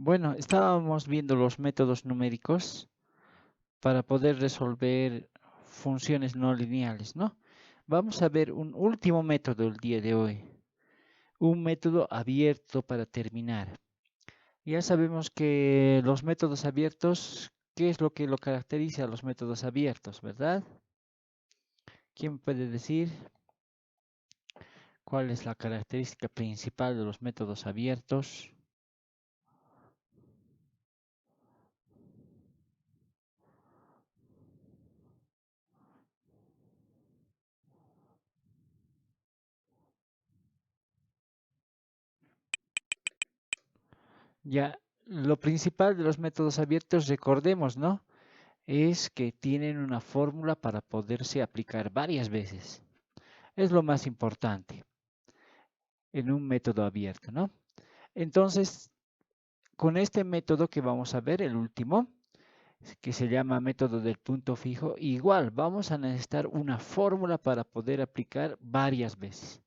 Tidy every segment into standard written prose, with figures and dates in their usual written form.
Bueno, estábamos viendo los métodos numéricos para poder resolver funciones no lineales, ¿no? Vamos a ver un último método el día de hoy, un método abierto para terminar. Ya sabemos que los métodos abiertos, ¿qué es lo que lo caracteriza a los métodos abiertos, verdad? ¿Quién puede decir cuál es la característica principal de los métodos abiertos? Ya, lo principal de los métodos abiertos, recordemos, ¿no? Es que tienen una fórmula para poderse aplicar varias veces. Es lo más importante en un método abierto, ¿no? Entonces, con este método que vamos a ver, el último, que se llama método del punto fijo, igual vamos a necesitar una fórmula para poder aplicar varias veces.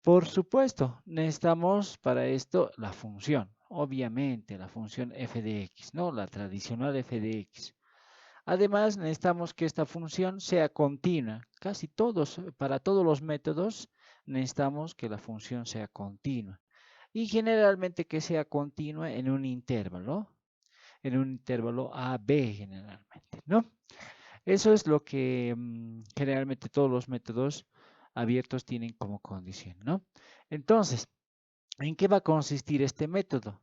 Por supuesto, necesitamos para esto la función, obviamente la función f de x, ¿no? La tradicional f de x. Además, necesitamos que esta función sea continua. Casi todos, para todos los métodos, necesitamos que la función sea continua. Y generalmente que sea continua en un intervalo a, b generalmente, ¿no? Eso es lo que generalmente todos los métodos abiertos tienen como condición, ¿no? Entonces, ¿en qué va a consistir este método?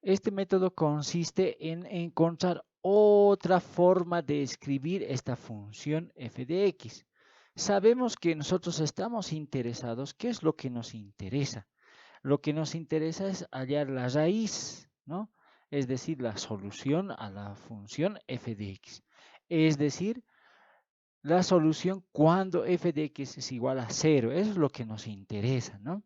Este método consiste en encontrar otra forma de escribir esta función f de x. Sabemos que nosotros estamos interesados, ¿qué es lo que nos interesa? Lo que nos interesa es hallar la raíz, ¿no? Es decir, la solución a la función f de x. Es decir, la solución cuando f de x es igual a 0. Eso es lo que nos interesa, ¿no?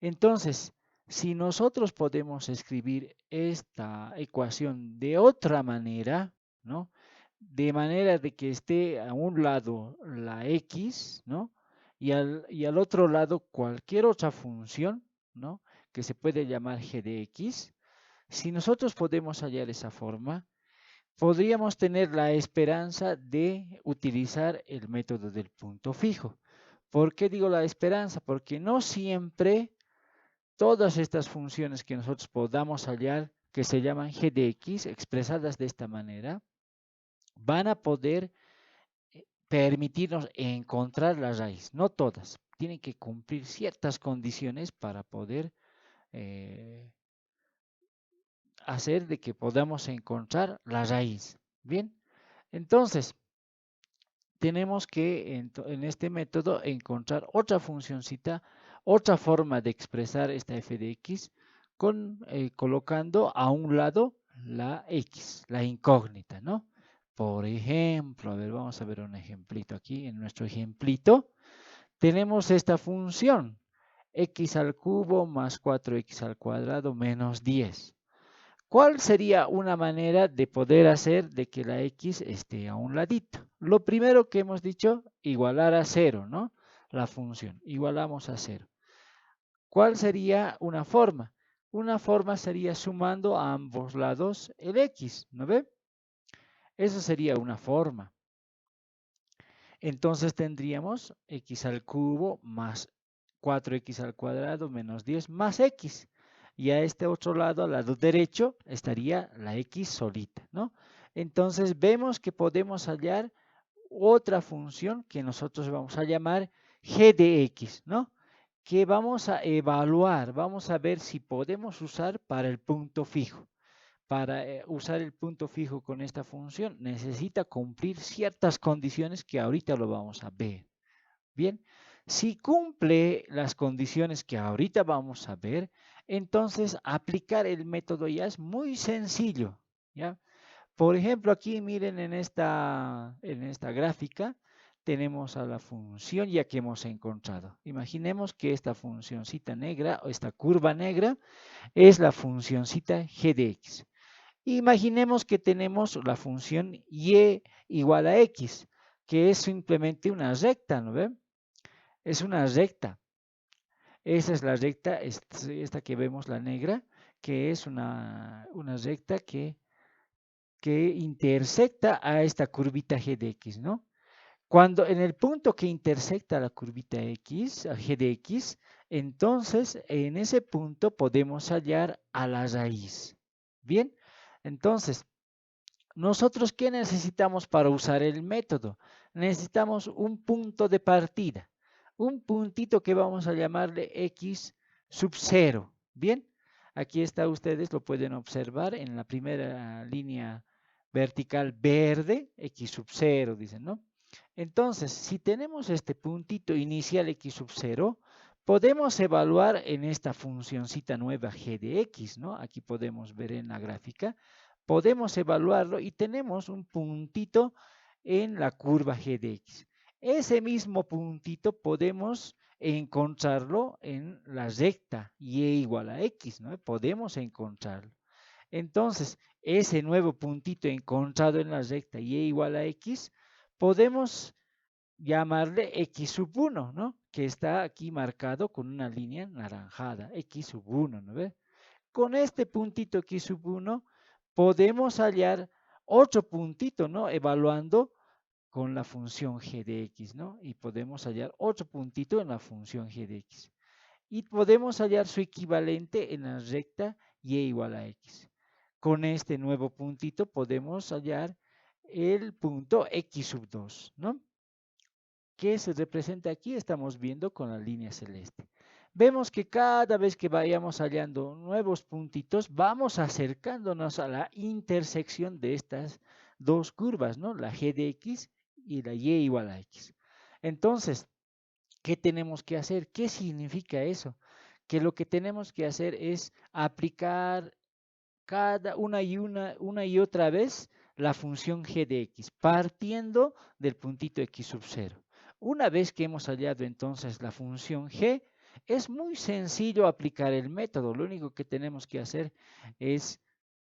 Entonces, si nosotros podemos escribir esta ecuación de otra manera, ¿no? De manera de que esté a un lado la x, ¿no? Y al otro lado cualquier otra función, ¿no? Que se puede llamar g de x. Si nosotros podemos hallar esa forma, podríamos tener la esperanza de utilizar el método del punto fijo. ¿Por qué digo la esperanza? Porque no siempre todas estas funciones que nosotros podamos hallar, que se llaman g de x, expresadas de esta manera, van a poder permitirnos encontrar la raíz. No todas, tienen que cumplir ciertas condiciones para poder eh, hacer de que podamos encontrar la raíz. Bien, entonces tenemos que en este método encontrar otra funcioncita, otra forma de expresar esta f de x colocando a un lado la x, la incógnita, ¿no? Por ejemplo, a ver, vamos a ver un ejemplito aquí. En nuestro ejemplito tenemos esta función, x al cubo más 4x al cuadrado menos 10. ¿Cuál sería una manera de poder hacer de que la x esté a un ladito? Lo primero que hemos dicho, igualar a 0, ¿no? La función, igualamos a 0. ¿Cuál sería una forma? Una forma sería sumando a ambos lados el x, ¿no ve? Eso sería una forma. Entonces tendríamos x al cubo más 4x al cuadrado menos 10 más x. Y a este otro lado, al lado derecho, estaría la x solita, ¿no? Entonces vemos que podemos hallar otra función que nosotros vamos a llamar g de x, ¿no? Que vamos a evaluar, vamos a ver si podemos usar para el punto fijo. Para usar el punto fijo con esta función necesita cumplir ciertas condiciones que ahorita lo vamos a ver. Bien, si cumple las condiciones que ahorita vamos a ver, entonces aplicar el método ya es muy sencillo, ¿ya? Por ejemplo, aquí miren en esta gráfica tenemos a la función ya que hemos encontrado. Imaginemos que esta funcioncita negra o esta curva negra es la funcioncita g de x. Imaginemos que tenemos la función y igual a x, que es simplemente una recta, ¿no ven? Es una recta. Esa es la recta, esta que vemos, la negra, que es una recta que intersecta a esta curvita g de x, ¿no? Cuando en el punto que intersecta la curvita x, a g de x, entonces en ese punto podemos hallar a la raíz. Bien, entonces, ¿nosotros qué necesitamos para usar el método? Necesitamos un punto de partida, un puntito que vamos a llamarle x sub 0. Bien, aquí está, ustedes lo pueden observar en la primera línea vertical verde, x sub 0, dicen, ¿no? Entonces, si tenemos este puntito inicial x sub 0, podemos evaluar en esta funcioncita nueva g de x, ¿no? Aquí podemos ver en la gráfica, podemos evaluarlo y tenemos un puntito en la curva g de x. Ese mismo puntito podemos encontrarlo en la recta y igual a x, ¿no? Podemos encontrarlo. Entonces, ese nuevo puntito encontrado en la recta y igual a x, podemos llamarle x sub 1, ¿no? Que está aquí marcado con una línea naranjada, x sub 1, ¿no ve? Con este puntito x sub 1 podemos hallar otro puntito, ¿no? Evaluando con la función g de x, ¿no? Y podemos hallar otro puntito en la función g de x. Y podemos hallar su equivalente en la recta y igual a x. Con este nuevo puntito podemos hallar el punto x sub 2, ¿no? Que se representa aquí, estamos viendo con la línea celeste. Vemos que cada vez que vayamos hallando nuevos puntitos, vamos acercándonos a la intersección de estas dos curvas, ¿no? La g de x y la y igual a x. Entonces, ¿qué tenemos que hacer? ¿Qué significa eso? Que lo que tenemos que hacer es aplicar una y otra vez la función g de x, partiendo del puntito x sub 0. Una vez que hemos hallado entonces la función g, es muy sencillo aplicar el método. Lo único que tenemos que hacer es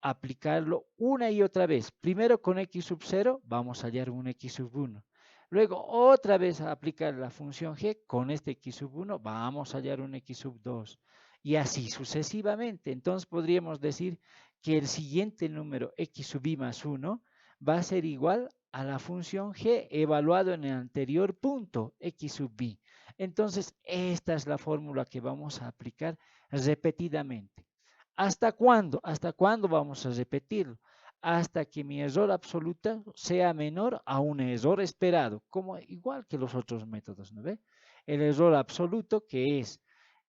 aplicarlo una y otra vez. Primero con x sub 0 vamos a hallar un x sub 1. Luego otra vez a aplicar la función g con este x sub 1 vamos a hallar un x sub 2. Y así sucesivamente. Entonces podríamos decir que el siguiente número x sub i más 1 va a ser igual a la función g evaluado en el anterior punto x sub i. Entonces esta es la fórmula que vamos a aplicar repetidamente. ¿Hasta cuándo? ¿Hasta cuándo vamos a repetirlo? Hasta que mi error absoluto sea menor a un error esperado, como igual que los otros métodos, ¿no ve? El error absoluto, que es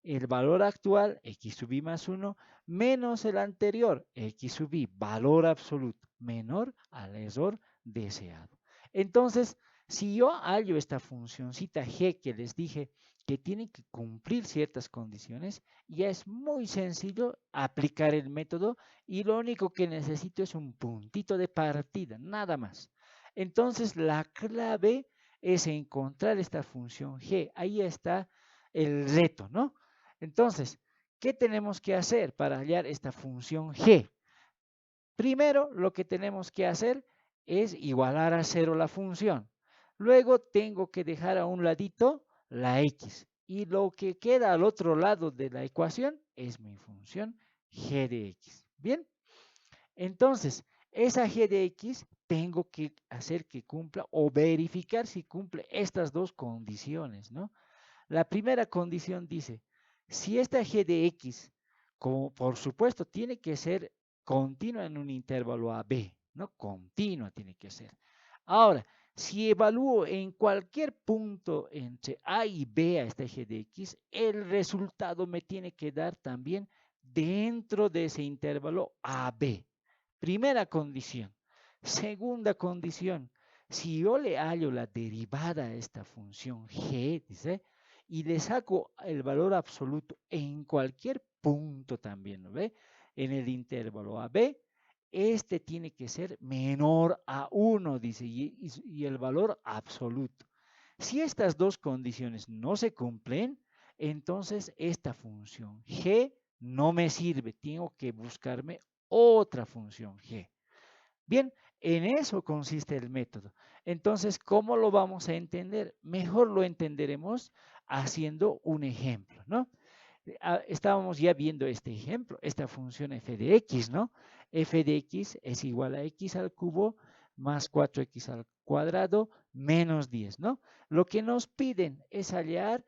el valor actual, x sub i más 1, menos el anterior, x sub i, valor absoluto, menor al error deseado. Entonces, si yo hallo esta funcioncita g que les dije que tiene que cumplir ciertas condiciones, ya es muy sencillo aplicar el método y lo único que necesito es un puntito de partida, nada más. Entonces, la clave es encontrar esta función g. Ahí está el reto, ¿no? Entonces, ¿qué tenemos que hacer para hallar esta función g? Primero, lo que tenemos que hacer es igualar a 0 la función. Luego tengo que dejar a un ladito la x. Y lo que queda al otro lado de la ecuación es mi función g de x. Bien, entonces, esa g de x tengo que hacer que cumpla o verificar si cumple estas dos condiciones, ¿no? La primera condición dice, si esta g de x, como por supuesto tiene que ser continua en un intervalo a b, ¿no? Continua tiene que ser. Ahora, si evalúo en cualquier punto entre a y b a esta g de x, el resultado me tiene que dar también dentro de ese intervalo a b. Primera condición. Segunda condición, si yo le hallo la derivada a esta función g, dice, y le saco el valor absoluto en cualquier punto también, ¿no ve? En el intervalo AB, este tiene que ser menor a 1, dice, y el valor absoluto. Si estas dos condiciones no se cumplen, entonces esta función g no me sirve, tengo que buscarme otra función g. Bien, en eso consiste el método. Entonces, ¿cómo lo vamos a entender? Mejor lo entenderemos haciendo un ejemplo, ¿no? Estábamos ya viendo este ejemplo, esta función f de x, ¿no? F de x es igual a x al cubo más 4x al cuadrado menos 10, ¿no? Lo que nos piden es hallar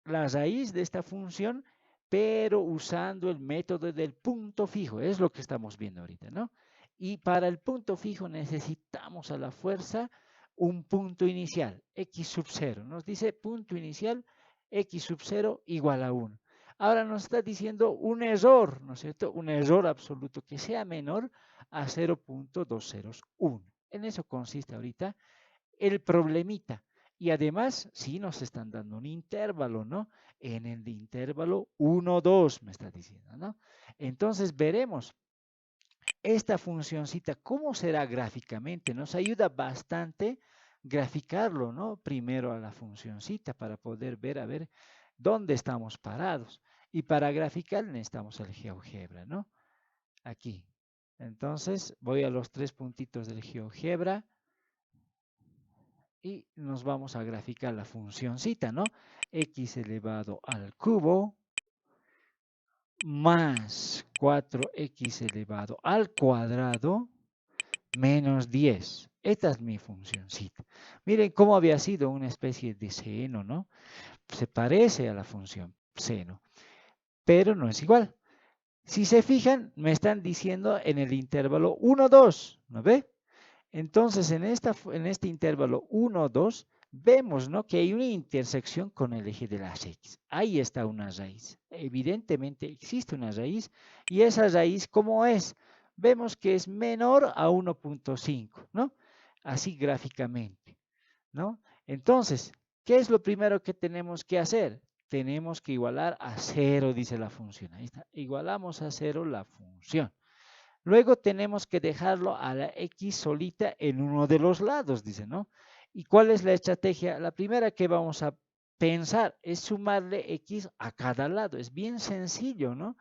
la raíz de esta función, pero usando el método del punto fijo. Es lo que estamos viendo ahorita, ¿no? Y para el punto fijo necesitamos a la fuerza un punto inicial, x sub 0. Nos dice punto inicial, x sub 0 igual a 1. Ahora nos está diciendo un error, ¿no es cierto? Un error absoluto que sea menor a 0.201. En eso consiste ahorita el problemita. Y además, sí nos están dando un intervalo, ¿no? En el intervalo 1, 2, me está diciendo, ¿no? Entonces veremos esta funcioncita, ¿cómo será gráficamente? Nos ayuda bastante graficarlo, ¿no? Primero a la funcioncita para poder ver, a ver, dónde estamos parados. Y para graficar necesitamos el GeoGebra, ¿no? Aquí. Entonces, voy a los 3 puntitos del GeoGebra y nos vamos a graficar la funcióncita, ¿no? X elevado al cubo más 4x elevado al cuadrado menos 10. Esta es mi funcióncita. Miren cómo había sido una especie de seno, ¿no? Se parece a la función seno, pero no es igual. Si se fijan, me están diciendo en el intervalo 1, 2, ¿no ve? Entonces, en este intervalo 1, 2, vemos, ¿no?, que hay una intersección con el eje de las X. Ahí está una raíz. Evidentemente existe una raíz y esa raíz, ¿cómo es? Vemos que es menor a 1.5, ¿no? Así gráficamente, ¿no? Entonces, ¿qué es lo primero que tenemos que hacer? Tenemos que igualar a 0, dice la función. Ahí está. Igualamos a 0 la función. Luego tenemos que dejarlo a la X solita en uno de los lados, dice, ¿no? ¿Y cuál es la estrategia? La primera que vamos a pensar es sumarle X a cada lado. Es bien sencillo, ¿no?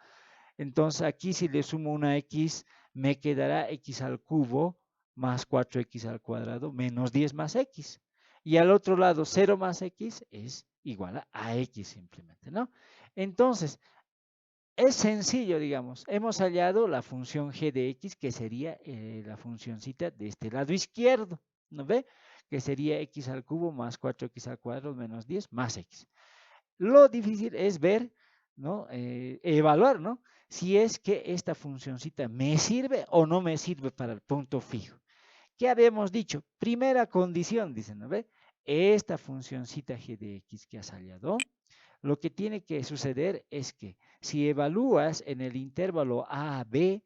Entonces aquí si le sumo una X, me quedará X al cubo más 4X al cuadrado menos 10 más X. Y al otro lado, 0 más X es igual a X simplemente, ¿no? Entonces, es sencillo, digamos. Hemos hallado la función g de x, que sería la funcióncita de este lado izquierdo, ¿no ve? Que sería x al cubo más 4x al cuadrado menos 10 más x. Lo difícil es ver, ¿no? Evaluar, ¿no? Si es que esta funcióncita me sirve o no me sirve para el punto fijo. ¿Qué habíamos dicho? Primera condición, dicen, ¿no ve? Esta funcióncita g de x que has hallado, lo que tiene que suceder es que si evalúas en el intervalo A a B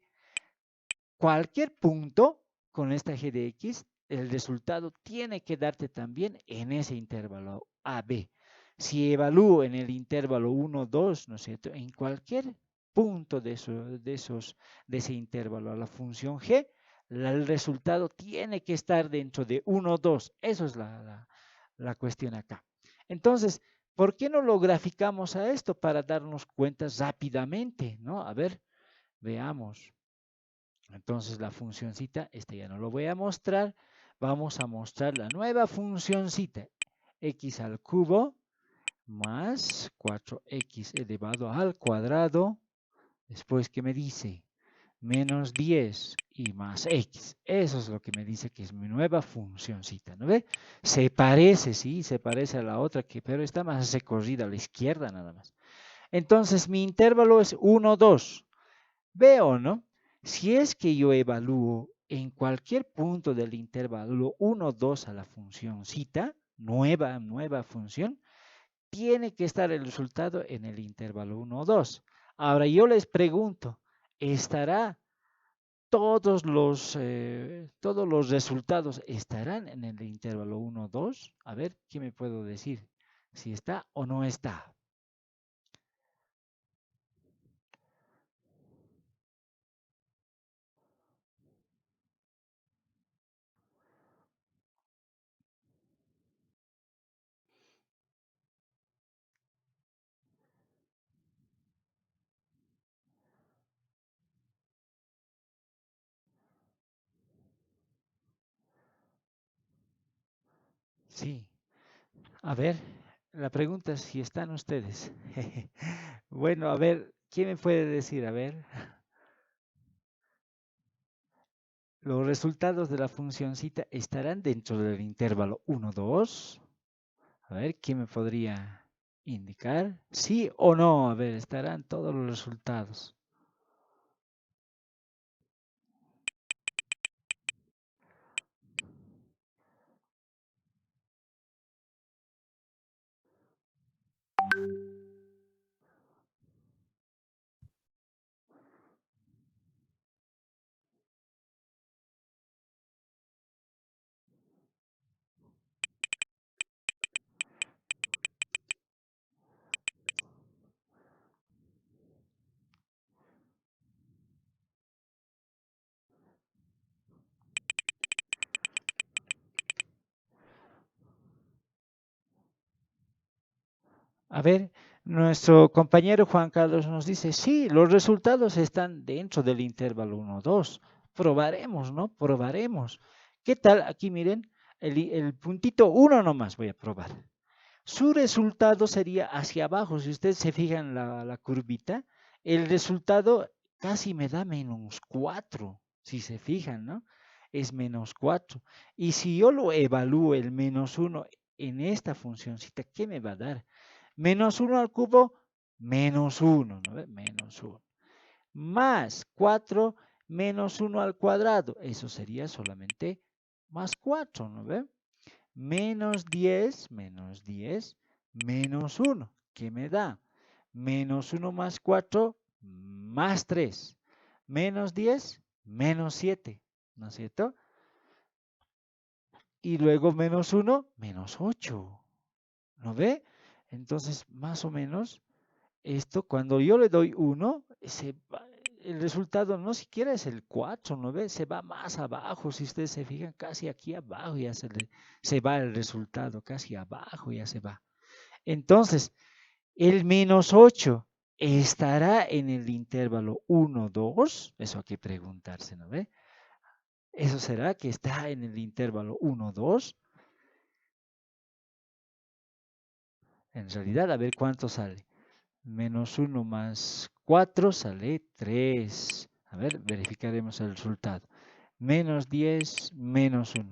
cualquier punto con esta g de x, el resultado tiene que darte también en ese intervalo A, B. Si evalúo en el intervalo 1, 2, ¿no es cierto? En cualquier punto de ese intervalo a la función g, el resultado tiene que estar dentro de 1, 2. Eso es la cuestión acá. Entonces, ¿por qué no lo graficamos a esto para darnos cuenta rápidamente, ¿no? A ver, veamos. Entonces la funcióncita, este ya no lo voy a mostrar, vamos a mostrar la nueva funcióncita, x al cubo más 4x elevado al cuadrado, después que me dice menos 10 y más x. Eso es lo que me dice que es mi nueva funcióncita, ¿no ve? Se parece, sí, se parece a la otra, pero está más recorrida a la izquierda nada más. Entonces mi intervalo es 1, 2. Veo, ¿no? Si es que yo evalúo en cualquier punto del intervalo 1, 2 a la funcióncita, nueva función, tiene que estar el resultado en el intervalo 1, 2. Ahora yo les pregunto, ¿estará todos los resultados estarán en el intervalo 1, 2? A ver, ¿qué me puedo decir? Si está o no está. Sí. A ver. La pregunta es si están ustedes. Bueno, a ver, ¿quién me puede decir? A ver, los resultados de la funcioncita estarán dentro del intervalo 1, 2. A ver, ¿quién me podría indicar? ¿Sí o no? A ver, estarán todos los resultados. A ver, nuestro compañero Juan Carlos nos dice, sí, los resultados están dentro del intervalo 1, 2. Probaremos, ¿no? Probaremos. ¿Qué tal? Aquí miren, el puntito 1 nomás voy a probar. Su resultado sería hacia abajo. Si ustedes se fijan la curvita, el resultado casi me da -4. Si se fijan, ¿no? Es -4. Y si yo lo evalúo el -1 en esta funcioncita, ¿qué me va a dar? -1 al cubo, -1, ¿no ve? -1. Más 4 -1 al cuadrado. Eso sería solamente +4, ¿no ve? -10, -1. ¿Qué me da? -1 más 4, +3. -10, -7. ¿No es cierto? Y luego -1, -8. ¿No ve? Entonces, más o menos, esto, cuando yo le doy 1, el resultado no siquiera es el 4, ¿no ve? Se va más abajo, si ustedes se fijan, casi aquí abajo ya se va el resultado, casi abajo ya se va. Entonces, el -8 estará en el intervalo 1, 2, eso hay que preguntarse, ¿no ve? Eso será que está en el intervalo 1, 2. En realidad, a ver cuánto sale. -1 más 4 sale 3. A ver, verificaremos el resultado. -10, -1.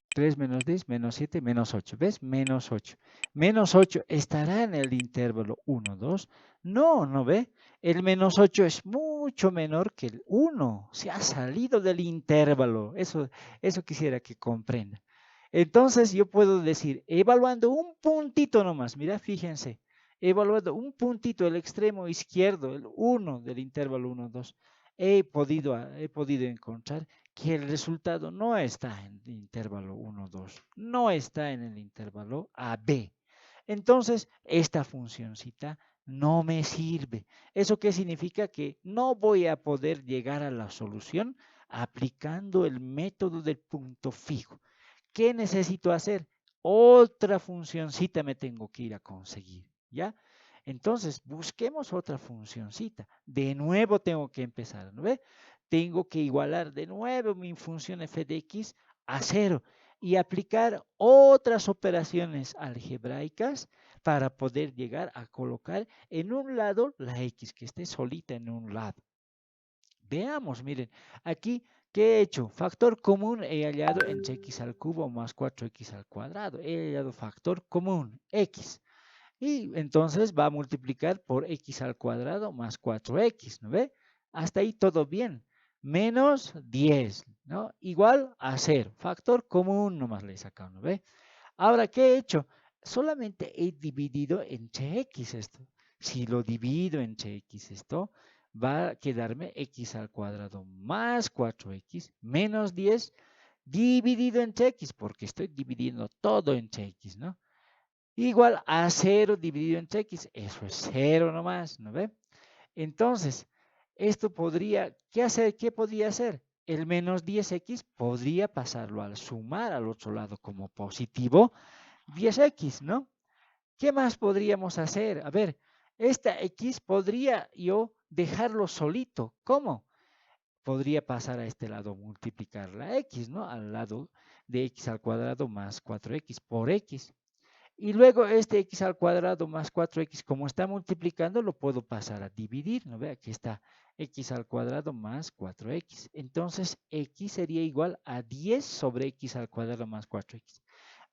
3 -10, -7, -8. ¿Ves? -8. -8 estará en el intervalo 1, 2. No, ¿no ve? El -8 es mucho menor que el 1. Se ha salido del intervalo. Eso quisiera que comprenda. Entonces yo puedo decir, evaluando un puntito nomás, mira, fíjense, evaluando un puntito, el extremo izquierdo, el 1 del intervalo 1, 2, he podido encontrar que el resultado no está en el intervalo 1, 2, no está en el intervalo AB. Entonces, esta funcioncita no me sirve. ¿Eso qué significa? Que no voy a poder llegar a la solución aplicando el método del punto fijo. ¿Qué necesito hacer? Otra funcioncita me tengo que ir a conseguir, ¿ya? Entonces, busquemos otra funcioncita. De nuevo tengo que empezar, ¿no ve? Tengo que igualar de nuevo mi función f de x a 0 y aplicar otras operaciones algebraicas para poder llegar a colocar en un lado la x, que esté solita en un lado. Veamos, miren, aquí, ¿qué he hecho? Factor común he hallado entre x al cubo más 4x al cuadrado. He hallado factor común, x. Y entonces va a multiplicar por x al cuadrado más 4x, ¿no ve? Hasta ahí todo bien. Menos 10, ¿no? Igual a 0. Factor común nomás le he sacado, ¿no ve? Ahora, ¿qué he hecho? Solamente he dividido entre x esto. Si lo divido entre x esto, va a quedarme x al cuadrado más 4x menos 10 dividido entre x, porque estoy dividiendo todo entre x, ¿no? Igual a 0 dividido entre x, eso es 0 nomás, ¿no ve? Entonces, esto podría, ¿qué hacer? ¿Qué podría hacer? El menos 10x podría pasarlo al sumar al otro lado como positivo 10x, ¿no? ¿Qué más podríamos hacer? A ver, esta x podría yo dejarlo solito. ¿Cómo? Podría pasar a este lado, multiplicar la x, ¿no? Al lado de x al cuadrado más 4x por x. Y luego este x al cuadrado más 4x, como está multiplicando, lo puedo pasar a dividir, ¿no ve? Aquí está x al cuadrado más 4x. Entonces, x sería igual a 10 sobre x al cuadrado más 4x.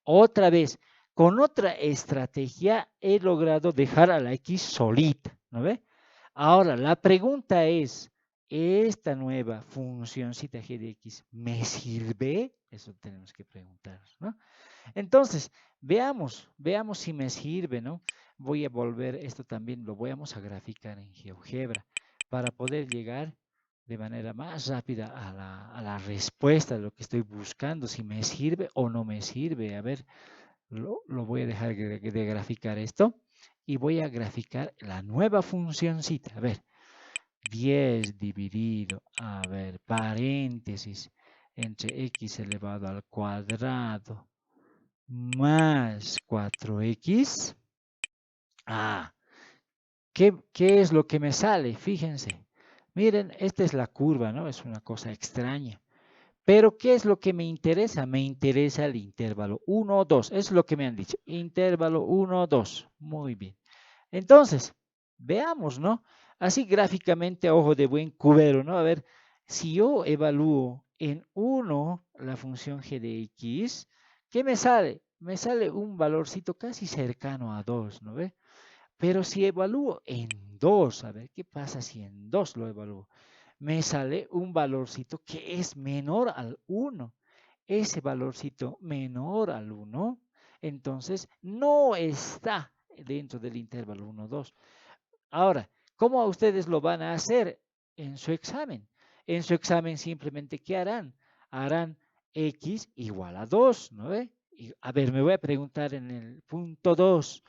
Otra vez, con otra estrategia he logrado dejar a la x solita, ¿no ve? Ahora, la pregunta es, ¿esta nueva funcióncita g de x me sirve? Eso tenemos que preguntar, ¿no? Entonces, veamos si me sirve, ¿no? Voy a volver, esto también lo vamos a graficar en GeoGebra para poder llegar de manera más rápida a la respuesta de lo que estoy buscando, si me sirve o no me sirve. A ver, lo voy a dejar de graficar esto y voy a graficar la nueva funcióncita. A ver, 10 dividido, a ver, paréntesis, entre x elevado al cuadrado más 4x. Ah, ¿qué es lo que me sale? Fíjense. Miren, esta es la curva, ¿no? Es una cosa extraña. Pero, ¿qué es lo que me interesa? Me interesa el intervalo 1, 2. Es lo que me han dicho. Intervalo 1, 2. Muy bien. Entonces, veamos, ¿no? Así gráficamente a ojo de buen cubero, ¿no? A ver, si yo evalúo en 1 la función g de x, ¿qué me sale? Me sale un valorcito casi cercano a 2, ¿no ve? Pero si evalúo en 2, a ver, ¿qué pasa si en 2 lo evalúo? Me sale un valorcito que es menor al 1. Ese valorcito menor al 1, entonces no está dentro del intervalo 1, 2. Ahora, ¿cómo ustedes lo van a hacer en su examen? En su examen simplemente, ¿qué harán? Harán x igual a 2, ¿no ve? Y, a ver, me voy a preguntar en el punto 2,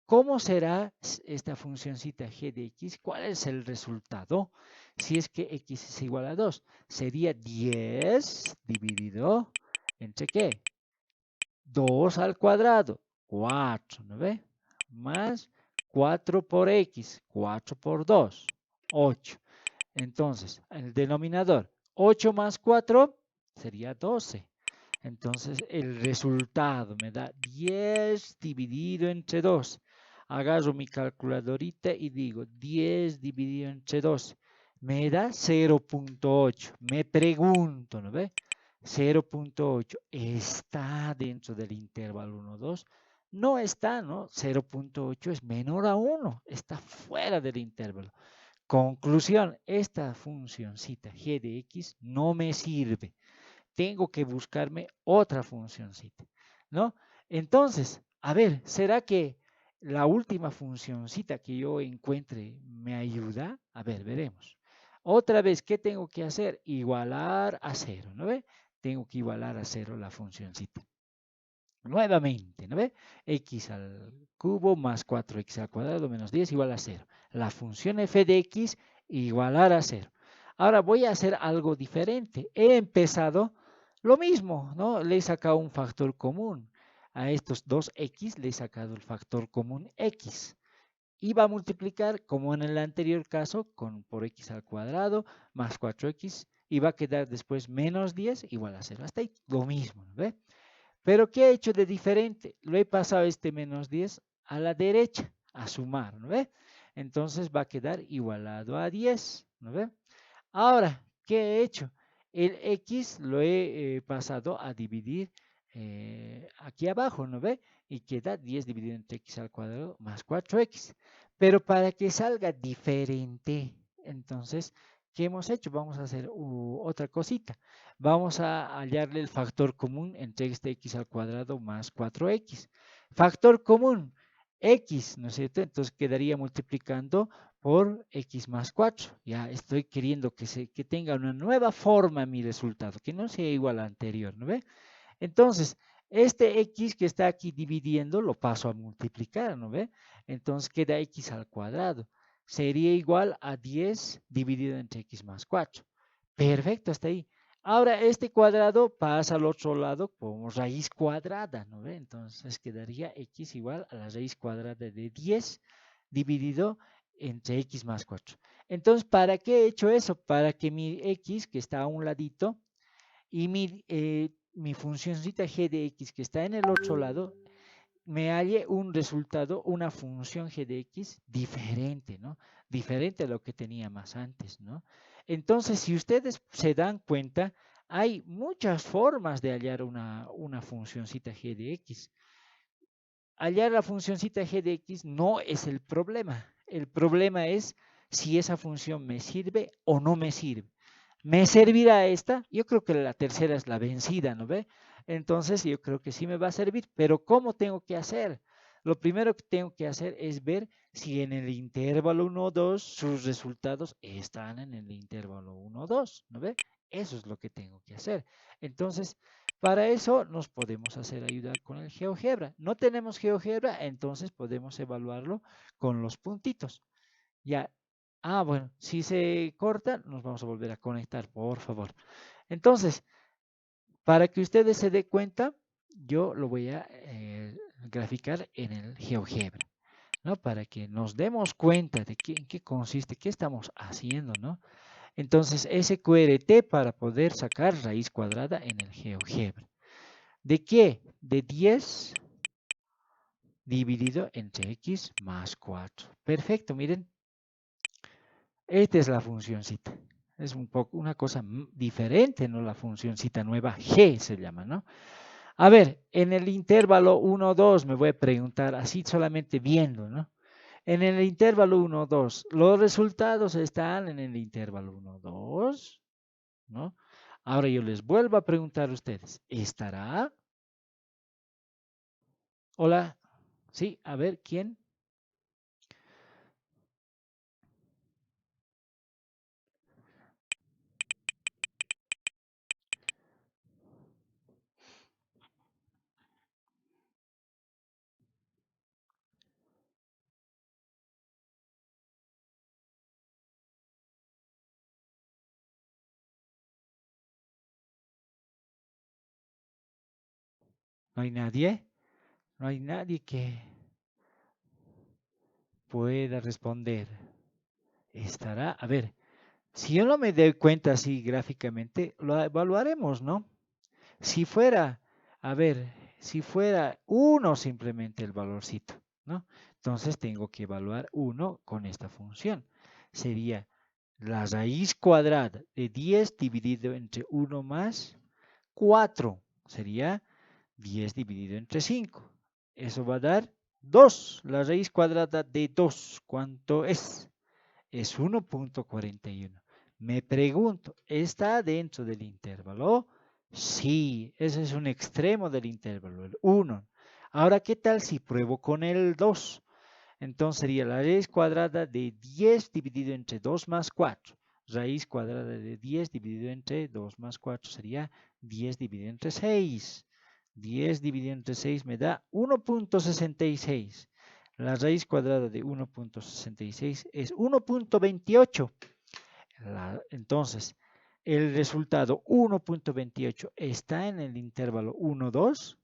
¿cómo será esta funcióncita g de x? ¿Cuál es el resultado? Si es que x es igual a 2, sería 10 dividido entre ¿qué? 2 al cuadrado, 4, ¿no ve? Más 4 por x, 4 por 2, 8. Entonces, el denominador, 8 más 4 sería 12. Entonces, el resultado me da 10 dividido entre 2. Agarro mi calculadorita y digo 10 dividido entre 2. Me da 0.8. Me pregunto, ¿no ve? 0.8 está dentro del intervalo 1, 2. No está, ¿no? 0.8 es menor a 1. Está fuera del intervalo. Conclusión, esta funcióncita g de x no me sirve. Tengo que buscarme otra funcióncita, ¿no? Entonces, a ver, ¿será que la última funcióncita que yo encuentre me ayuda? A ver, veremos. Otra vez, ¿qué tengo que hacer? Igualar a 0, ¿no ve? Tengo que igualar a 0 la funcióncita. Nuevamente, ¿no ve? X al cubo más 4x al cuadrado menos 10 igual a 0. La función f de x igualar a 0. Ahora voy a hacer algo diferente. He empezado lo mismo, ¿no? Le he sacado un factor común. A estos dos x le he sacado el factor común x. Y va a multiplicar, como en el anterior caso, por x al cuadrado más 4x. Y va a quedar después menos 10 igual a 0. Hasta ahí lo mismo, ¿no ve? Pero ¿qué he hecho de diferente? Lo he pasado este menos 10 a la derecha, a sumar, ¿no ve? Entonces va a quedar igualado a 10, ¿no ve? Ahora, ¿qué he hecho? El x lo he pasado a dividir aquí abajo, ¿no ve? Y queda 10 dividido entre x al cuadrado más 4x. Pero para que salga diferente, entonces, ¿qué hemos hecho? Vamos a hacer otra cosita. Vamos a hallarle el factor común entre este x al cuadrado más 4x. Factor común, x, ¿no es cierto? Entonces quedaría multiplicando por x más 4. Ya estoy queriendo que tenga una nueva forma mi resultado, que no sea igual al anterior, ¿no ve? Entonces, este x que está aquí dividiendo lo paso a multiplicar, ¿no ve? Entonces queda x al cuadrado. Sería igual a 10 dividido entre x más 4. Perfecto, hasta ahí. Ahora este cuadrado pasa al otro lado como raíz cuadrada, ¿no ve? Entonces quedaría x igual a la raíz cuadrada de 10 dividido entre x más 4. Entonces, ¿para qué he hecho eso? Para que mi x, que está a un ladito, y mi funcióncita g de x, que está en el otro lado, me halle un resultado, una función g de x diferente, ¿no? Diferente a lo que tenía más antes, ¿no? Entonces, si ustedes se dan cuenta, hay muchas formas de hallar una funcioncita g de x. Hallar la funcioncita g de x no es el problema. El problema es si esa función me sirve o no me sirve. ¿Me servirá esta? Yo creo que la tercera es la vencida, ¿no ve? Entonces yo creo que sí me va a servir, pero ¿cómo tengo que hacer? Lo primero que tengo que hacer es ver si en el intervalo 1, 2 sus resultados están en el intervalo 1, 2, ¿no ve? Eso es lo que tengo que hacer. Entonces, para eso nos podemos hacer ayudar con el GeoGebra. No tenemos GeoGebra, entonces podemos evaluarlo con los puntitos. Ya. Ah, bueno, si se corta, nos vamos a volver a conectar, por favor. Entonces, para que ustedes se den cuenta, yo lo voy a graficar en el GeoGebra, ¿no? Para que nos demos cuenta de en qué consiste, qué estamos haciendo, ¿no? Entonces, SQRT para poder sacar raíz cuadrada en el GeoGebra. ¿De qué? De 10 dividido entre x más 4. Perfecto, miren. Esta es la funcioncita. Es un poco una cosa diferente, ¿no? La funcioncita nueva g se llama, ¿no? A ver, en el intervalo 1, 2 me voy a preguntar, así solamente viendo, ¿no? En el intervalo 1, 2, los resultados están en el intervalo 1, 2, ¿no? Ahora yo les vuelvo a preguntar a ustedes, ¿estará? Hola, sí, a ver, ¿quién? ¿No hay nadie? No hay nadie que pueda responder. ¿Estará? A ver, si yo no me doy cuenta así gráficamente, lo evaluaremos, ¿no? Si fuera, a ver, si fuera uno simplemente el valorcito, ¿no? Entonces tengo que evaluar uno con esta función. Sería la raíz cuadrada de 10 dividido entre 1 más 4. Sería 10 dividido entre 5. Eso va a dar 2. La raíz cuadrada de 2, ¿cuánto es? Es 1.41. Me pregunto, ¿está dentro del intervalo? Sí, ese es un extremo del intervalo, el 1. Ahora, ¿qué tal si pruebo con el 2? Entonces sería la raíz cuadrada de 10 dividido entre 2 más 4. Raíz cuadrada de 10 dividido entre 2 más 4 sería 10 dividido entre 6. 10 dividido entre 6 me da 1.66. La raíz cuadrada de 1.66 es 1.28. Entonces, el resultado 1.28 está en el intervalo 1, 2.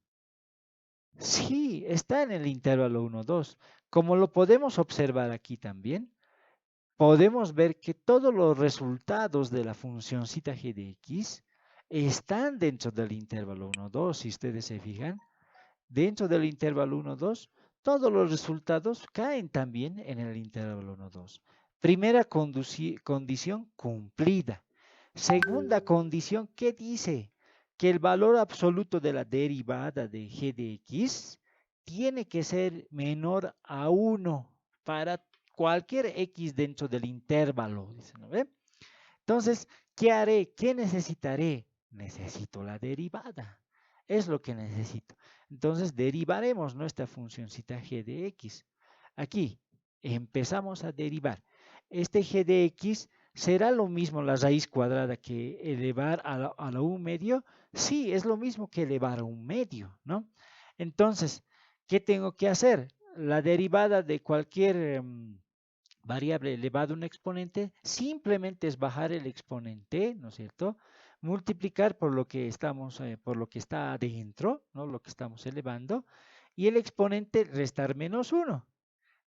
Sí, está en el intervalo 1, 2. Como lo podemos observar aquí también, podemos ver que todos los resultados de la funcióncita g de x están dentro del intervalo 1, 2. Si ustedes se fijan, dentro del intervalo 1, 2, todos los resultados caen también en el intervalo 1, 2. Primera condición cumplida. Segunda condición, ¿qué dice? Que el valor absoluto de la derivada de g de x tiene que ser menor a 1 para cualquier x dentro del intervalo. ¿No ve? Entonces, ¿qué haré? ¿Qué necesitaré? Necesito la derivada. Es lo que necesito. Entonces, derivaremos nuestra funcióncita g de x. Aquí empezamos a derivar. Este g de x será lo mismo la raíz cuadrada que elevar a la 1 medio. Sí, es lo mismo que elevar a 1 medio, ¿no? Entonces, ¿qué tengo que hacer? La derivada de cualquier variable elevado a un exponente, simplemente es bajar el exponente, ¿no es cierto? Multiplicar por lo que estamos, por lo que está adentro, ¿no? Lo que estamos elevando, y el exponente restar menos 1.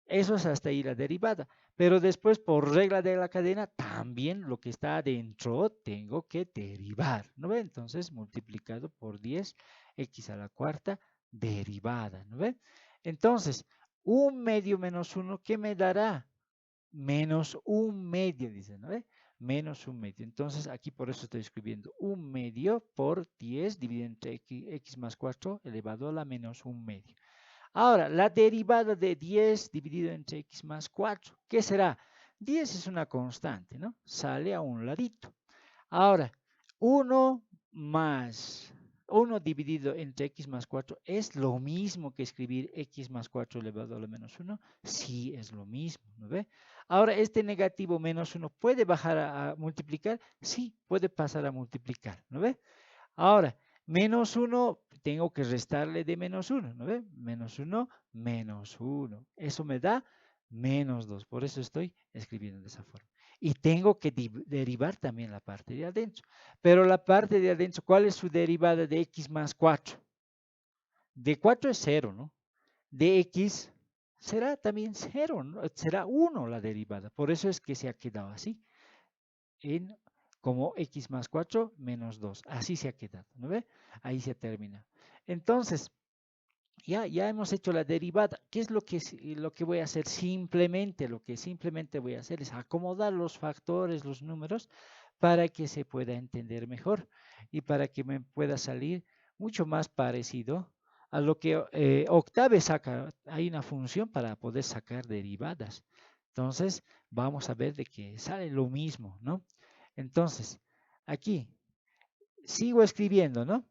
Eso es hasta ahí la derivada. Pero después, por regla de la cadena, también lo que está adentro tengo que derivar, ¿no ve? Entonces, multiplicado por 10, x a la cuarta derivada, ¿no ve? Entonces, 1/2 menos 1, ¿qué me dará? Menos 1/2, dice, ¿no ve? Menos 1/2. Entonces, aquí por eso estoy escribiendo 1/2 por 10 dividido entre x más 4 elevado a la menos 1/2. Ahora, la derivada de 10 dividido entre x más 4, ¿qué será? 10 es una constante, ¿no? Sale a un ladito. Ahora, 1 más 1 dividido entre x más 4 es lo mismo que escribir x más 4 elevado a la menos 1. Sí, es lo mismo, ¿no ve? Ahora, este negativo menos 1 puede bajar a multiplicar. Sí, puede pasar a multiplicar, ¿no ve? Ahora, menos 1, tengo que restarle de menos 1, ¿no ve? Menos 1, menos 1. Eso me da menos 2. Por eso estoy escribiendo de esa forma. Y tengo que derivar también la parte de adentro. Pero la parte de adentro, ¿cuál es su derivada de x más 4? De 4 es 0, ¿no? De x será también 0, ¿no? Será 1 la derivada. Por eso es que se ha quedado así. En como x más 4 menos 2. Así se ha quedado, ¿no ve? Ahí se termina. Entonces, ya hemos hecho la derivada. ¿Qué es lo que voy a hacer? Simplemente, lo que simplemente voy a hacer es acomodar los factores, los números, para que se pueda entender mejor y para que me pueda salir mucho más parecido a lo que Octave saca. Hay una función para poder sacar derivadas. Entonces, vamos a ver de que sale lo mismo, ¿no? Entonces, aquí sigo escribiendo, ¿no?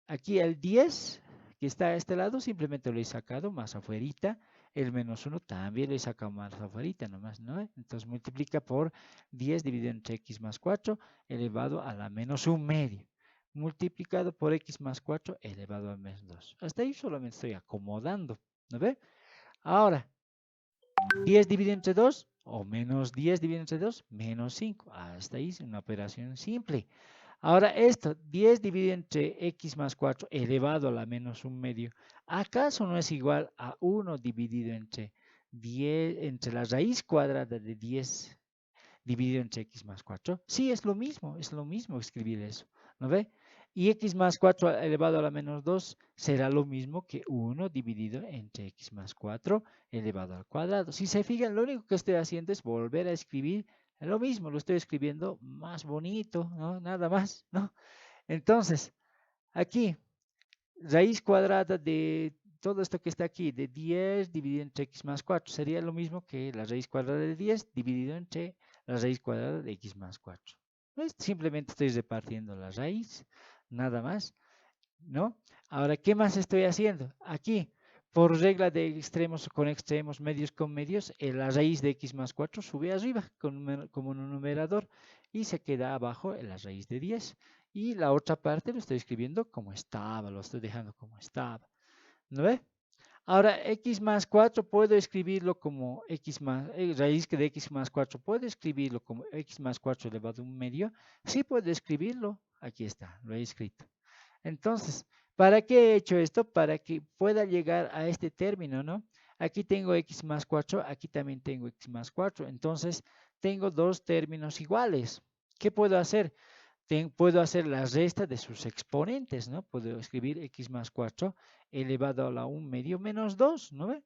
Aquí el 10 que está a este lado simplemente lo he sacado más afuerita. El menos 1 también lo he sacado más afuerita nomás, ¿no? Entonces multiplica por 10 dividido entre x más 4 elevado a la menos 1/2. Multiplicado por x más 4 elevado a menos 2. Hasta ahí solamente estoy acomodando, ¿no ve? Ahora, 10 dividido entre 2 o menos 10 dividido entre 2, menos 5. Hasta ahí es una operación simple. Ahora esto, 10 dividido entre x más 4 elevado a la menos 1/2, ¿acaso no es igual a 1 dividido entre 10, entre la raíz cuadrada de 10 dividido entre x más 4? Sí, es lo mismo escribir eso, ¿no ve? Y x más 4 elevado a la menos 2 será lo mismo que 1 dividido entre x más 4 elevado al cuadrado. Si se fijan, lo único que estoy haciendo es volver a escribir lo mismo, lo estoy escribiendo más bonito, ¿no? Nada más, ¿no? Entonces, aquí, raíz cuadrada de todo esto que está aquí, de 10 dividido entre x más 4, sería lo mismo que la raíz cuadrada de 10 dividido entre la raíz cuadrada de x más 4. ¿Ves? Simplemente estoy repartiendo la raíz, nada más, ¿no? Ahora, ¿qué más estoy haciendo? Aquí, por regla de extremos con extremos, medios con medios, la raíz de x más 4 sube arriba como un numerador y se queda abajo en la raíz de 10. Y la otra parte lo estoy escribiendo como estaba, lo estoy dejando como estaba. ¿No ve? Ahora, x más 4 puedo escribirlo como x más, raíz de x más 4, ¿puedo escribirlo como x más 4 elevado a 1/2? Sí puedo escribirlo. Aquí está, lo he escrito. Entonces, ¿para qué he hecho esto? Para que pueda llegar a este término, ¿no? Aquí tengo x más 4, aquí también tengo x más 4. Entonces, tengo dos términos iguales. ¿Qué puedo hacer? Puedo hacer la resta de sus exponentes, ¿no? Puedo escribir x más 4 elevado a la 1/2 menos 2, ¿no ve?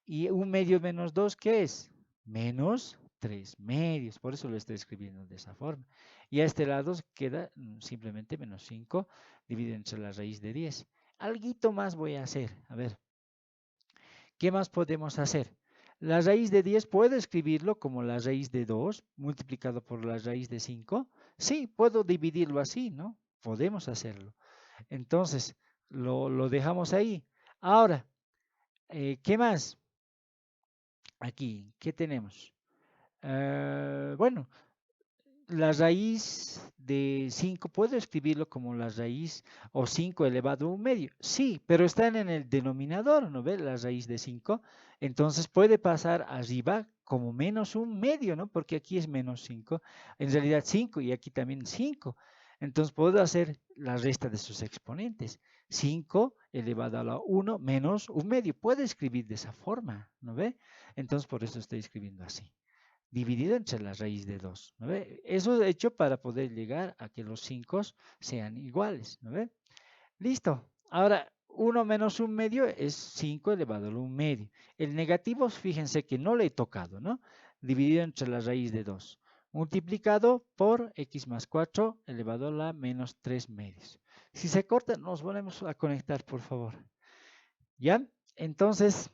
Y 1/2 menos 2, ¿qué es? Menos 3/2. Por eso lo estoy escribiendo de esa forma. Y a este lado queda simplemente menos 5 dividido entre la raíz de 10. Alguito más voy a hacer. A ver, ¿qué más podemos hacer? La raíz de 10 puedo escribirlo como la raíz de 2 multiplicado por la raíz de 5. Sí, puedo dividirlo así, ¿no? Podemos hacerlo. Entonces, lo dejamos ahí. Ahora, ¿qué más? Aquí, ¿qué tenemos? Bueno, la raíz de 5, ¿puedo escribirlo como la raíz o 5 elevado a 1/2? Sí, pero están en el denominador, ¿no ve? La raíz de 5. Entonces puede pasar arriba como menos 1/2, ¿no? Porque aquí es menos 5. En realidad 5 y aquí también 5. Entonces puedo hacer la resta de sus exponentes. 5 elevado a la 1 menos 1/2. Puedo escribir de esa forma, ¿no ve? Entonces por eso estoy escribiendo así dividido entre la raíz de 2. ¿No ve? Eso es hecho para poder llegar a que los 5 sean iguales. ¿No ve? Listo. Ahora, 1 menos 1 medio es 5 elevado al 1 medio. El negativo, fíjense que no le he tocado, ¿no? Dividido entre la raíz de 2. Multiplicado por x más 4 elevado a la menos 3 medios. Si se corta, nos volvemos a conectar, por favor. ¿Ya? Entonces,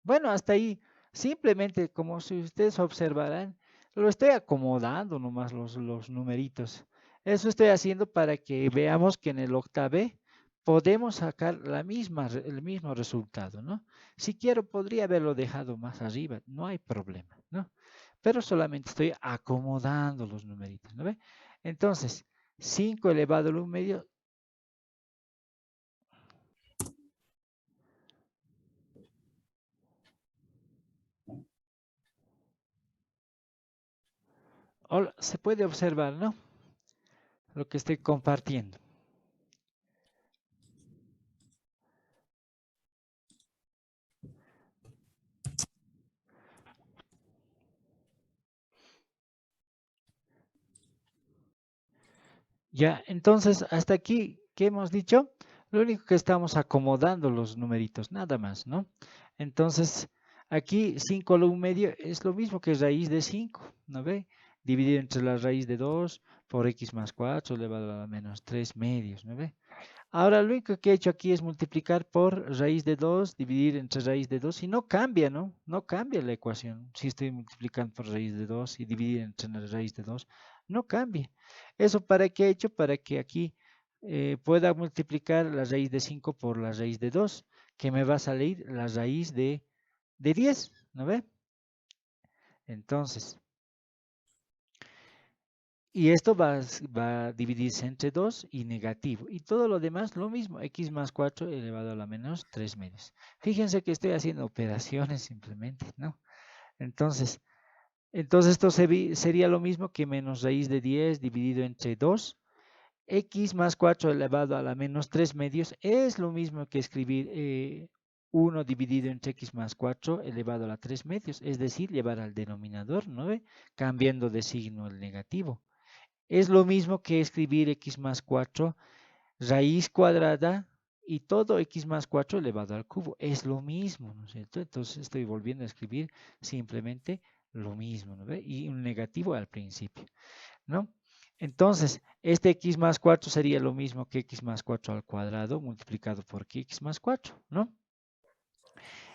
bueno, hasta ahí. Simplemente, como si ustedes observarán, lo estoy acomodando nomás los numeritos. Eso estoy haciendo para que veamos que en el octave podemos sacar el mismo resultado, ¿no? Si quiero, podría haberlo dejado más arriba, no hay problema, ¿no? Pero solamente estoy acomodando los numeritos, ¿no ve? Entonces, 5 elevado al 1 medio. Hola, se puede observar, ¿no? Lo que estoy compartiendo. Ya, entonces, hasta aquí, ¿qué hemos dicho? Lo único que estamos acomodando los numeritos, nada más, ¿no? Entonces, aquí 5 al 1 medio es lo mismo que raíz de 5, ¿no ve? Dividido entre la raíz de 2 por x más 4 elevado a la menos 3 medios, ¿no ve? Ahora, lo único que he hecho aquí es multiplicar por raíz de 2, dividir entre raíz de 2 y no cambia, ¿no? No cambia la ecuación. Si estoy multiplicando por raíz de 2 y dividir entre la raíz de 2, no cambia. ¿Eso para qué he hecho? Para que aquí pueda multiplicar la raíz de 5 por la raíz de 2, que me va a salir la raíz de 10, ¿no ve? Entonces, y esto va a dividirse entre 2 y negativo. Y todo lo demás lo mismo, x más 4 elevado a la menos 3 medios. Fíjense que estoy haciendo operaciones simplemente, ¿no? Entonces, esto sería lo mismo que menos raíz de 10 dividido entre 2. X más 4 elevado a la menos 3 medios es lo mismo que escribir 1 dividido entre x más 4 elevado a la 3 medios. Es decir, llevar al denominador, ¿no ve? Cambiando de signo el negativo. Es lo mismo que escribir x más 4 raíz cuadrada y todo x más 4 elevado al cubo. Es lo mismo, ¿no es cierto? Entonces estoy volviendo a escribir simplemente lo mismo, ¿no ve? Y un negativo al principio, ¿no? Entonces, este x más 4 sería lo mismo que x más 4 al cuadrado multiplicado por x más 4, ¿no?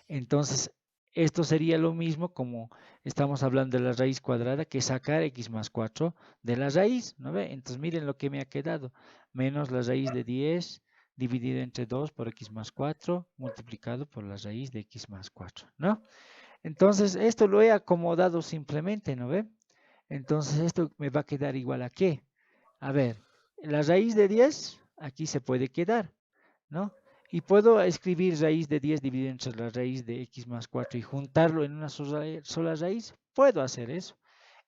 Entonces, esto sería lo mismo como estamos hablando de la raíz cuadrada, que sacar x más 4 de la raíz, ¿no ve? Entonces, miren lo que me ha quedado, menos la raíz de 10 dividido entre 2 por x más 4 multiplicado por la raíz de x más 4, ¿no? Entonces, esto lo he acomodado simplemente, ¿no ve? Entonces, esto me va a quedar igual a ¿qué? A ver, la raíz de 10 aquí se puede quedar, ¿no? Y puedo escribir raíz de 10 dividido entre la raíz de x más 4 y juntarlo en una sola raíz. Puedo hacer eso.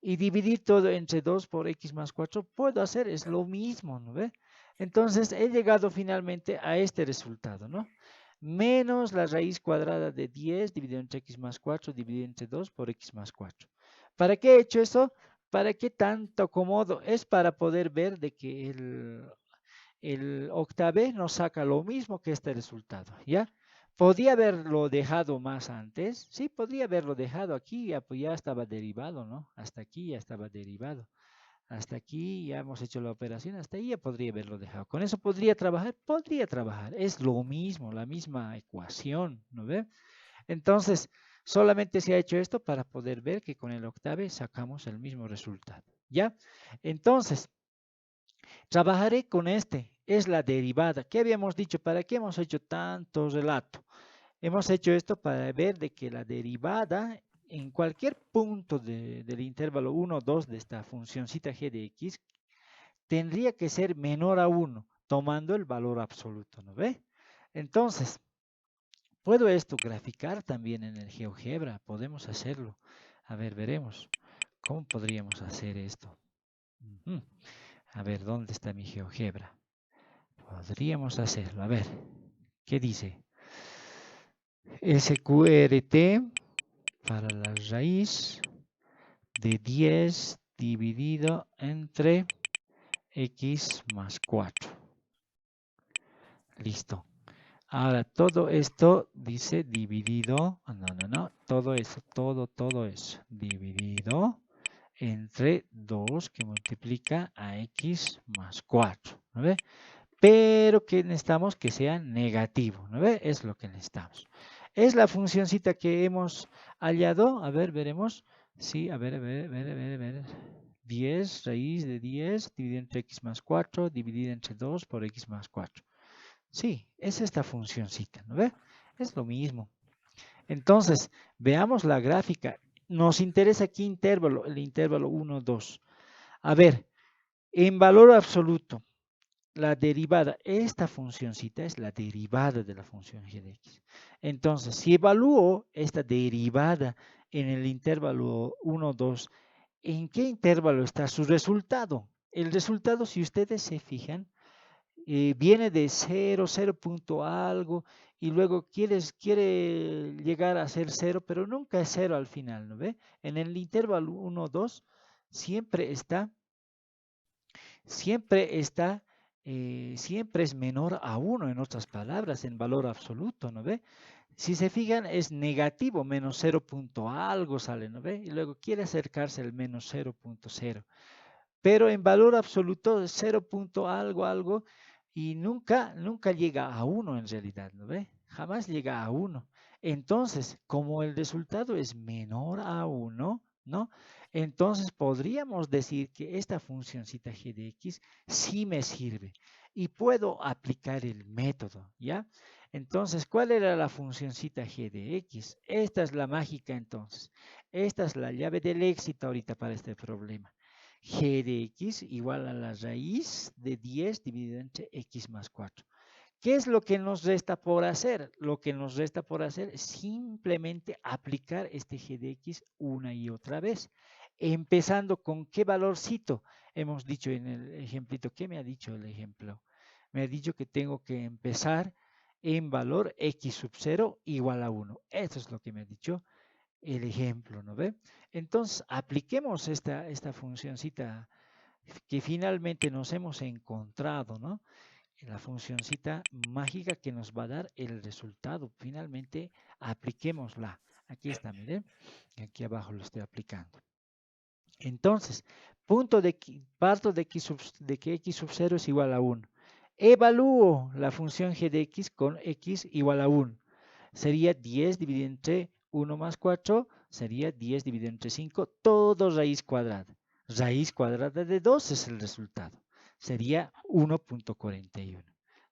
Y dividir todo entre 2 por x más 4, puedo hacer, es lo mismo, ¿no ve? Entonces he llegado finalmente a este resultado, ¿no? Menos la raíz cuadrada de 10 dividido entre x más 4 dividido entre 2 por x más 4. ¿Para qué he hecho eso? ¿Para qué tanto acomodo? Es para poder ver de que el octave nos saca lo mismo que este resultado, ¿ya? ¿Podría haberlo dejado más antes? Sí, podría haberlo dejado aquí, ya, pues ya estaba derivado, ¿no? Hasta aquí ya estaba derivado. Hasta aquí ya hemos hecho la operación, hasta ahí ya podría haberlo dejado. ¿Con eso podría trabajar? Podría trabajar. Es lo mismo, la misma ecuación, ¿no ve? Entonces, solamente se ha hecho esto para poder ver que con el octave sacamos el mismo resultado, ¿ya? Entonces, trabajaré con este, es la derivada. ¿Qué habíamos dicho? ¿Para qué hemos hecho tanto relato? Hemos hecho esto para ver de que la derivada en cualquier punto del intervalo 1 o 2 de esta funcióncita g de x tendría que ser menor a 1, tomando el valor absoluto, ¿no ve? Entonces, puedo esto graficar también en el GeoGebra, podemos hacerlo. A ver, veremos. ¿Cómo podríamos hacer esto? A ver, ¿dónde está mi GeoGebra? Podríamos hacerlo. A ver, ¿qué dice? SQRT para la raíz de 10 dividido entre x más 4. Listo. Ahora, todo esto dice dividido, no, todo eso, todo eso, dividido entre 2 que multiplica a x más 4, ¿no ve? Pero que necesitamos que sea negativo, ¿no ve? Es lo que necesitamos. Es la funcioncita que hemos hallado, a ver, veremos. Sí, a ver. 10 raíz de 10 dividido entre x más 4, dividido entre 2 por x más 4. Sí, es esta funcioncita, ¿no ve? Es lo mismo. Entonces, veamos la gráfica. Nos interesa aquí intervalo, el intervalo 1, 2. A ver, en valor absoluto, la derivada, esta funcioncita es la derivada de la función g de x. Entonces, si evalúo esta derivada en el intervalo 1, 2, ¿en qué intervalo está su resultado? El resultado, si ustedes se fijan, viene de 0, 0 punto algo, y luego quiere llegar a ser 0, pero nunca es 0 al final, ¿no ve? En el intervalo 1, 2, siempre está, siempre está, siempre es menor a 1, en otras palabras, en valor absoluto, ¿no ve? Si se fijan, es negativo, menos 0 punto algo sale, ¿no ve? Y luego quiere acercarse al menos 0.0. Pero en valor absoluto, 0 punto algo, algo, y nunca llega a 1 en realidad, ¿no ve? Jamás llega a 1. Entonces, como el resultado es menor a 1, ¿no? Entonces podríamos decir que esta funcióncita g de x sí me sirve y puedo aplicar el método, ¿ya? Entonces, ¿cuál era la funcióncita g de x? Esta es la mágica entonces. Esta es la llave del éxito ahorita para este problema. G de x igual a la raíz de 10 dividido entre x más 4. ¿Qué es lo que nos resta por hacer? Lo que nos resta por hacer es simplemente aplicar este g de x una y otra vez. Empezando con qué valorcito. Hemos dicho en el ejemplito, ¿qué me ha dicho el ejemplo? Me ha dicho que tengo que empezar en valor x sub 0 igual a 1. Eso es lo que me ha dicho el ejemplo, ¿no ve? Entonces, apliquemos esta funcioncita que finalmente nos hemos encontrado, ¿no? La funcioncita mágica que nos va a dar el resultado. Finalmente, apliquémosla. Aquí está, miren. Aquí abajo lo estoy aplicando. Entonces, parto de que x sub 0 es igual a 1. Evalúo la función g de x con x igual a 1. Sería 10 dividido entre 1 más 4, sería 10 dividido entre 5, todo raíz cuadrada. Raíz cuadrada de 2 es el resultado. Sería 1.41.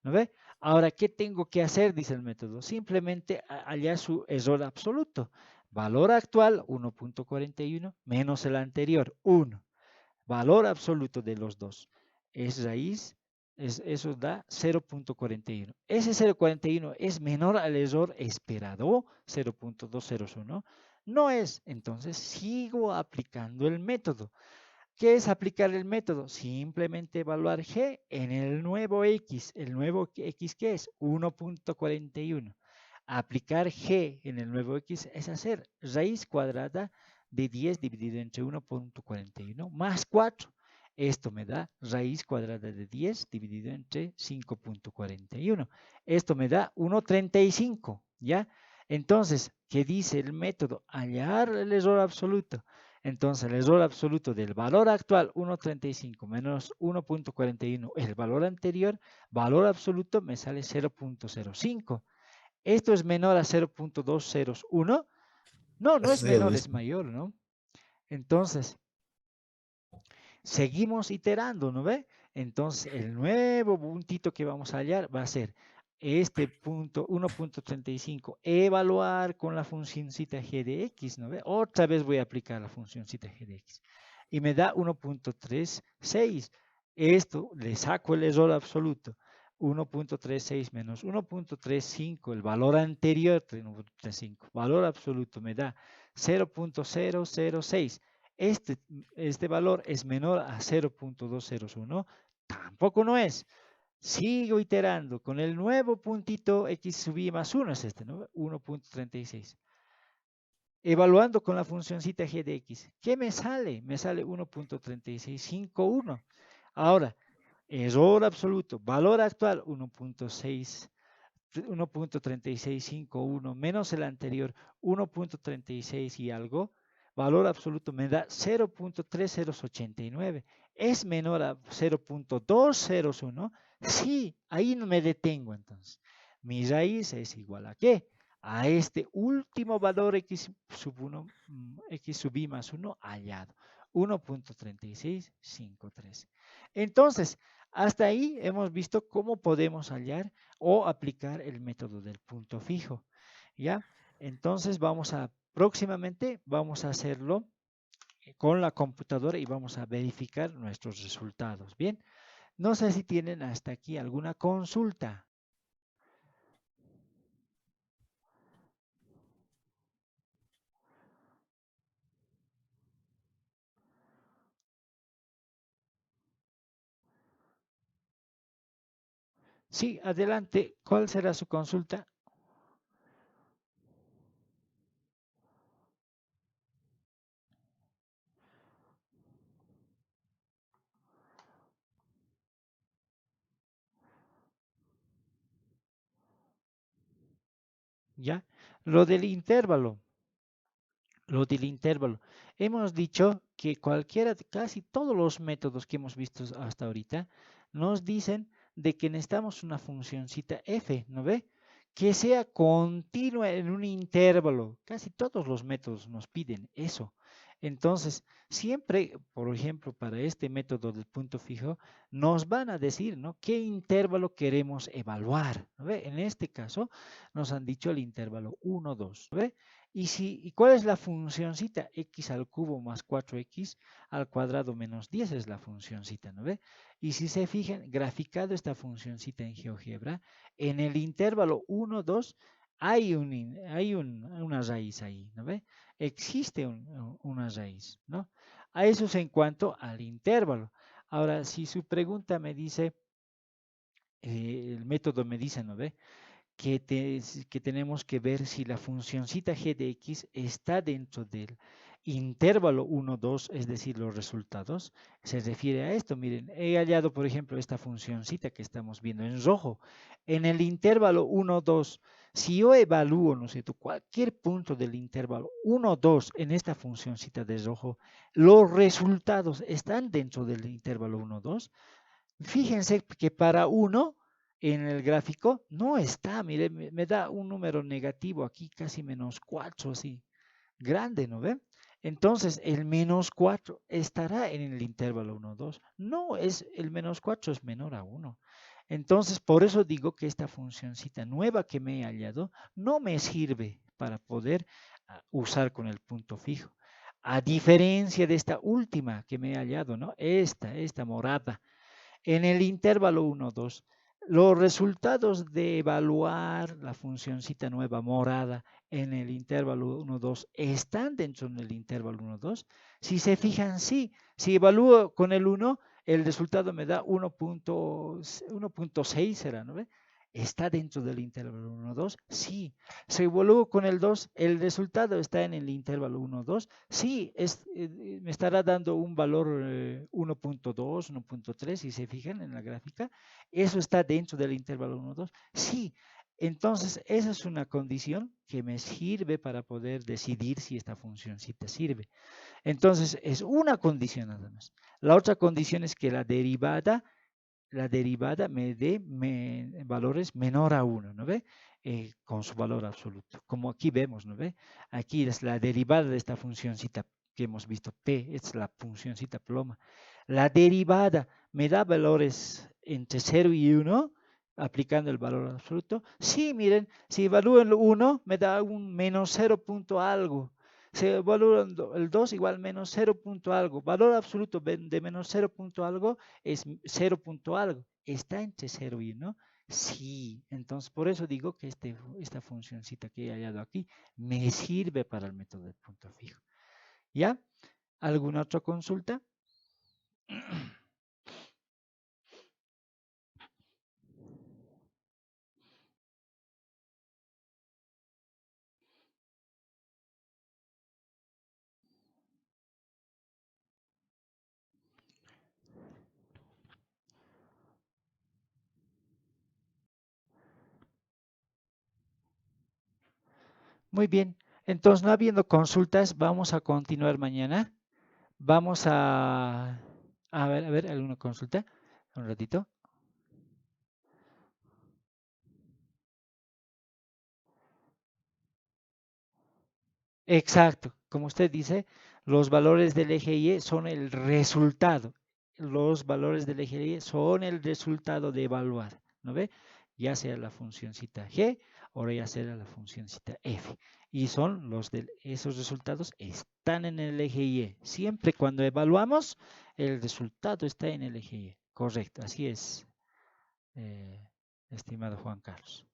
¿No ve? Ahora, ¿qué tengo que hacer? Dice el método. Simplemente hallar su error absoluto. Valor actual, 1.41, menos el anterior, 1. Valor absoluto de los dos. Es raíz, eso da 0.41. Ese 0.41 es menor al error esperado, 0.201. No es, entonces sigo aplicando el método. ¿Qué es aplicar el método? Simplemente evaluar g en el nuevo x. ¿El nuevo x qué es? 1.41. Aplicar g en el nuevo x es hacer raíz cuadrada de 10 dividido entre 1.41 más 4. Esto me da raíz cuadrada de 10 dividido entre 5.41. Esto me da 1.35, ¿ya? Entonces, ¿qué dice el método? Hallar el error absoluto. Entonces, el error absoluto del valor actual 1.35 menos 1.41, el valor anterior, valor absoluto me sale 0.05. ¿Esto es menor a 0.201? No, no es Sí, es menor, es mismo. mayor, ¿no? Entonces, seguimos iterando, ¿no ve? Entonces, el nuevo puntito que vamos a hallar va a ser este punto 1.35, evaluar con la funcióncita g de x, ¿no ve? Otra vez voy a aplicar la funcióncita g de x. Y me da 1.36. Esto le saco el error absoluto. 1.36 menos 1.35, el valor anterior, 1.35, valor absoluto me da 0.006. Este valor es menor a 0.201, tampoco no es. Sigo iterando con el nuevo puntito x sub i más 1, es este, ¿no? 1.36. Evaluando con la funcióncita g de x, ¿qué me sale? Me sale 1.3651. Ahora, error absoluto, valor actual 1.6, 1.3651 menos el anterior 1.36 y algo, valor absoluto me da 0.3089. ¿Es menor a 0.201? Sí, ahí no me detengo entonces. Mi raíz es igual a ¿qué? A este último valor x sub 1, x sub i más 1 hallado. 1.3653. Entonces, hasta ahí hemos visto cómo podemos hallar o aplicar el método del punto fijo. ¿Ya? Entonces próximamente vamos a hacerlo con la computadora y vamos a verificar nuestros resultados. Bien, no sé si tienen hasta aquí alguna consulta. Sí, adelante. ¿Cuál será su consulta? ¿Ya? Lo del intervalo. Lo del intervalo. Hemos dicho que casi todos los métodos que hemos visto hasta ahorita, nos dicen de que necesitamos una funcioncita f, ¿no ve? Que sea continua en un intervalo. Casi todos los métodos nos piden eso. Entonces, siempre, por ejemplo, para este método del punto fijo, nos van a decir, ¿no? ¿Qué intervalo queremos evaluar? ¿No ve? En este caso, nos han dicho el intervalo 1, 2, ¿no ve? ¿Y cuál es la funcioncita? X al cubo más 4x al cuadrado menos 10 es la funcioncita, ¿no ve? Y si se fijan, graficado esta funcioncita en GeoGebra, en el intervalo 1, 2, una raíz ahí, ¿no ve? Existe una raíz, ¿no? A eso es en cuanto al intervalo. Ahora, si su pregunta me dice, el método me dice, ¿no ve? Que tenemos que ver si la funcioncita g de x está dentro del intervalo 1, 2, es decir, los resultados. Se refiere a esto. Miren, he hallado, por ejemplo, esta funcioncita que estamos viendo en rojo. En el intervalo 1, 2, si yo evalúo, ¿no es cierto?, cualquier punto del intervalo 1, 2 en esta funcioncita de rojo, los resultados están dentro del intervalo 1, 2. Fíjense que para uno en el gráfico no está, mire, me da un número negativo aquí, casi menos 4, así, grande, ¿no ve? Entonces, el menos 4 estará en el intervalo 1, 2. No, el menos 4 es menor a 1. Entonces, por eso digo que esta funcioncita nueva que me he hallado no me sirve para poder usar con el punto fijo. A diferencia de esta última que me he hallado, ¿no? Esta morada en el intervalo 1, 2, los resultados de evaluar la funcioncita nueva morada en el intervalo 1, 2 están dentro del intervalo 1, 2. Si se fijan, sí. Si evalúo con el 1, el resultado me da 1.6, será, ¿no ve? ¿Está dentro del intervalo 1, 2? Sí. Si evalúo con el 2, el resultado está en el intervalo 1, 2. Sí, me estará dando un valor 1.2, 1.3, si se fijan en la gráfica. Eso está dentro del intervalo 1, 2. Sí, entonces esa es una condición que me sirve para poder decidir si esta función sí te sirve. Entonces es una condición nada más. La otra condición es que la derivada me dé valores menor a 1, ¿no ve? Con su valor absoluto. Como aquí vemos, ¿no ve? Aquí es la derivada de esta funcióncita que hemos visto, P, es la funcióncita ploma. La derivada me da valores entre 0 y 1, aplicando el valor absoluto. Sí, miren, si evalúo el 1, me da un menos 0 punto algo. Se evalúa el 2 igual menos 0 punto algo. Valor absoluto de menos 0 punto algo es 0 punto algo. ¿Está entre 0 y 1? Sí. Entonces, por eso digo que esta funcióncita que he hallado aquí me sirve para el método de punto fijo. ¿Ya? ¿Alguna otra consulta? Muy bien. Entonces, no habiendo consultas, vamos a continuar mañana. Vamos a ver, ¿alguna consulta? Un ratito. Exacto. Como usted dice, los valores del eje Y son el resultado. Los valores del eje Y son el resultado de evaluar, ¿no ve? Ya sea la funcióncita G o ya sea la funcióncita F. Y son esos resultados están en el eje Y. Siempre cuando evaluamos, el resultado está en el eje Y. Correcto, así es, eh, estimado Juan Carlos.